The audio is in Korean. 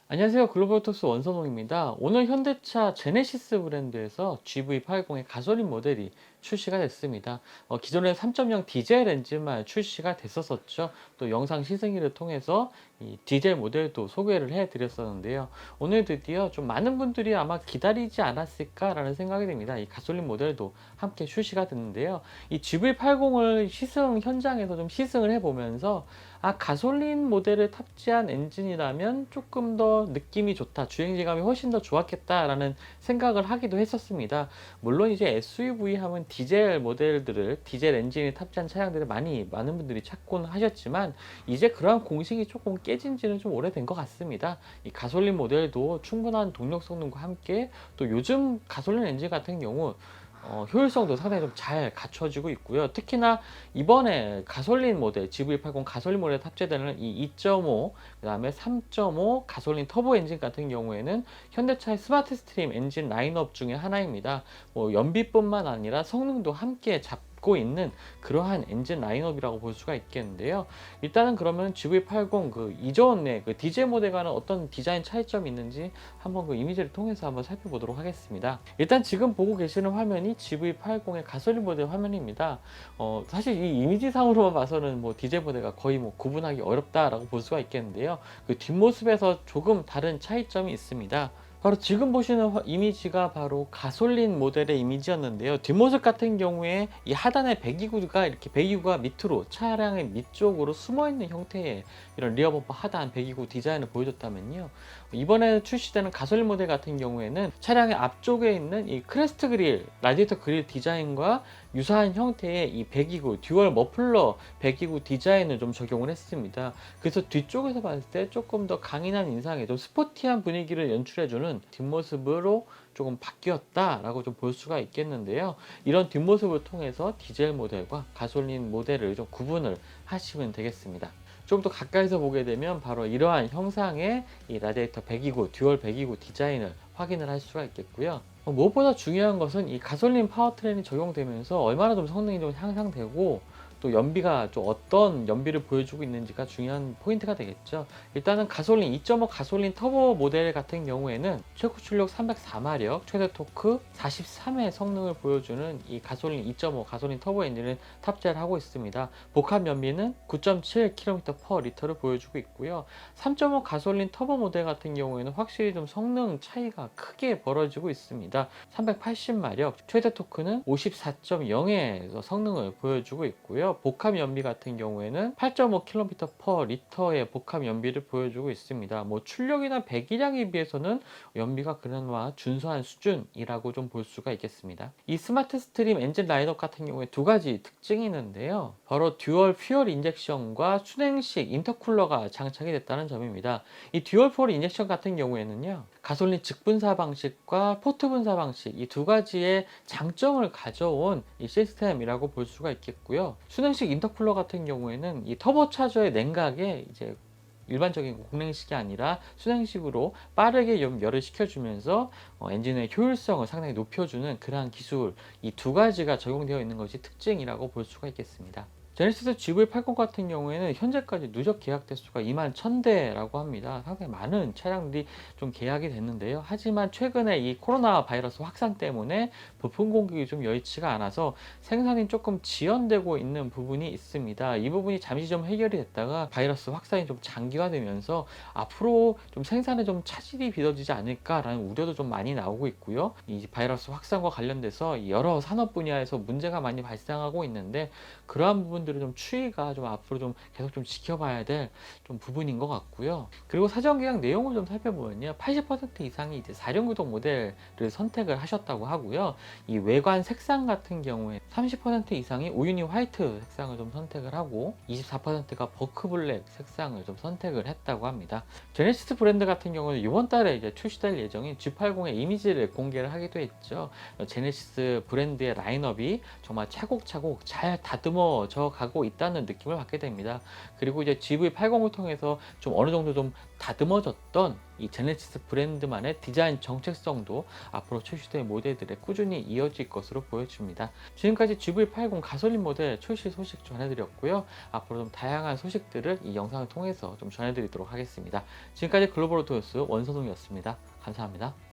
안녕하세요. 글로벌토스 원선홍입니다. 오늘 현대차 제네시스 브랜드에서 GV80의 가솔린 모델이 출시가 됐습니다. 기존에 3.0 디젤 엔진만 출시가 됐었었죠. 또 영상 시승기를 통해서 이 디젤 모델도 소개를 해드렸었는데요. 오늘 드디어 좀 많은 분들이 아마 기다리지 않았을까라는 생각이 듭니다. 이 가솔린 모델도 함께 출시가 됐는데요. 이 GV80을 시승 현장에서 좀 시승을 해보면서 가솔린 모델을 탑재한 엔진이라면 조금 더 느낌이 좋다, 주행질감이 훨씬 더 좋았겠다라는 생각을 하기도 했었습니다. 물론 이제 SUV 하면 디젤 모델들을, 디젤 엔진이 탑재한 차량들을 많은 분들이 찾곤 하셨지만, 이제 그러한 공식이 조금 깨진 지는 좀 오래된 것 같습니다. 이 가솔린 모델도 충분한 동력 성능과 함께 또 요즘 가솔린 엔진 같은 경우 효율성도 상당히 좀 잘 갖춰지고 있고요. 특히나 이번에 가솔린 모델, GV80 가솔린 모델에 탑재되는 이 2.5, 그 다음에 3.5 가솔린 터보 엔진 같은 경우에는 현대차의 스마트 스트림 엔진 라인업 중에 하나입니다. 뭐 연비뿐만 아니라 성능도 함께 잡고 있는 그러한 엔진 라인업이라고 볼 수가 있겠는데요. 일단은 그러면 GV80 그 이전에 그 디젤 모델과는 어떤 디자인 차이점이 있는지 한번 그 이미지를 통해서 한번 살펴보도록 하겠습니다. 일단 지금 보고 계시는 화면이 GV80의 가솔린 모델 화면입니다. 사실 이 이미지상으로만 봐서는 뭐 디젤 모델과 거의 뭐 구분하기 어렵다라고 볼 수가 있겠는데요. 그 뒷모습에서 조금 다른 차이점이 있습니다. 바로 지금 보시는 이미지가 바로 가솔린 모델의 이미지였는데요. 뒷모습 같은 경우에 이 하단의 배기구가 이렇게 배기구가 밑으로 차량의 밑쪽으로 숨어있는 형태의 이런 리어 범퍼 하단 배기구 디자인을 보여줬다면요, 이번에 출시되는 가솔린 모델 같은 경우에는 차량의 앞쪽에 있는 이 크레스트 그릴, 라디에이터 그릴 디자인과 유사한 형태의 이 배기구, 듀얼 머플러 배기구 디자인을 좀 적용을 했습니다. 그래서 뒤쪽에서 봤을 때 조금 더 강인한 인상에 좀 스포티한 분위기를 연출해주는 뒷모습으로 조금 바뀌었다라고 좀 볼 수가 있겠는데요. 이런 뒷모습을 통해서 디젤 모델과 가솔린 모델을 좀 구분을 하시면 되겠습니다. 좀 더 가까이서 보게 되면 바로 이러한 형상의 이 라디에이터 배기구, 듀얼 배기구 디자인을 확인을 할 수가 있겠고요. 무엇보다 중요한 것은 이 가솔린 파워트레인이 적용되면서 얼마나 좀 성능이 좀 향상되고 또 연비가 좀 어떤 연비를 보여주고 있는지가 중요한 포인트가 되겠죠. 일단은 가솔린 2.5 가솔린 터보 모델 같은 경우에는 최고 출력 304마력, 최대 토크 43의 성능을 보여주는 이 가솔린 2.5 가솔린 터보 엔진을 탑재를 하고 있습니다. 복합 연비는 9.7km/L를 보여주고 있고요. 3.5 가솔린 터보 모델 같은 경우에는 확실히 좀 성능 차이가 크게 벌어지고 있습니다. 380마력, 최대 토크는 54.0의 성능을 보여주고 있고요. 복합 연비 같은 경우에는 8.5km/L의 복합 연비를 보여주고 있습니다. 뭐 출력이나 배기량에 비해서는 연비가 그나마 준수한 수준이라고 좀 볼 수가 있겠습니다. 이 스마트 스트림 엔진 라인업 같은 경우에 두 가지 특징이 있는데요. 바로 듀얼 퓨얼 인젝션과 순행식 인터쿨러가 장착이 됐다는 점입니다. 이 듀얼 퓨얼 인젝션 같은 경우에는요, 가솔린 직분사 방식과 포트 분사 방식, 이 두 가지의 장점을 가져온 이 시스템이라고 볼 수가 있겠고요. 순행식 인터쿨러 같은 경우에는 이 터보차저의 냉각에 이제 일반적인 공랭식이 아니라 순행식으로 빠르게 열을 식혀주면서 엔진의 효율성을 상당히 높여주는 그러한 기술, 이 두 가지가 적용되어 있는 것이 특징이라고 볼 수가 있겠습니다. 제네시스 GV80 같은 경우에는 현재까지 누적 계약 대수가 21,000대라고 합니다. 상당히 많은 차량들이 좀 계약이 됐는데요. 하지만 최근에 이 코로나 바이러스 확산 때문에 부품 공급이 좀 여의치가 않아서 생산이 조금 지연되고 있는 부분이 있습니다. 이 부분이 잠시 좀 해결이 됐다가 바이러스 확산이 좀 장기화되면서 앞으로 좀 생산에 좀 차질이 빚어지지 않을까라는 우려도 좀 많이 나오고 있고요. 이 바이러스 확산과 관련돼서 여러 산업 분야에서 문제가 많이 발생하고 있는데, 그러한 부분들을 좀 추이가 좀 앞으로 좀 계속 좀 지켜봐야 될 좀 부분인 것 같고요. 그리고 사전 계약 내용을 좀 살펴보면요, 80% 이상이 이제 4륜구동 모델을 선택을 하셨다고 하고요. 이 외관 색상 같은 경우에 30% 이상이 우유니 화이트 색상을 좀 선택을 하고 24%가 버크 블랙 색상을 좀 선택을 했다고 합니다. 제네시스 브랜드 같은 경우는 이번 달에 이제 출시될 예정인 G80의 이미지를 공개를 하기도 했죠. 제네시스 브랜드의 라인업이 정말 차곡차곡 잘 다듬어져 가고 있다는 느낌을 받게 됩니다. 그리고 이제 GV80을 통해서 좀 어느 정도 좀 다듬어졌던 이 제네시스 브랜드만의 디자인 정체성도 앞으로 출시될 모델들에 꾸준히 이어질 것으로 보여집니다. 지금까지 GV80 가솔린 모델 출시 소식 전해드렸고요. 앞으로 좀 다양한 소식들을 이 영상을 통해서 좀 전해드리도록 하겠습니다. 지금까지 글로벌 오토뉴스 원선홍이었습니다. 감사합니다.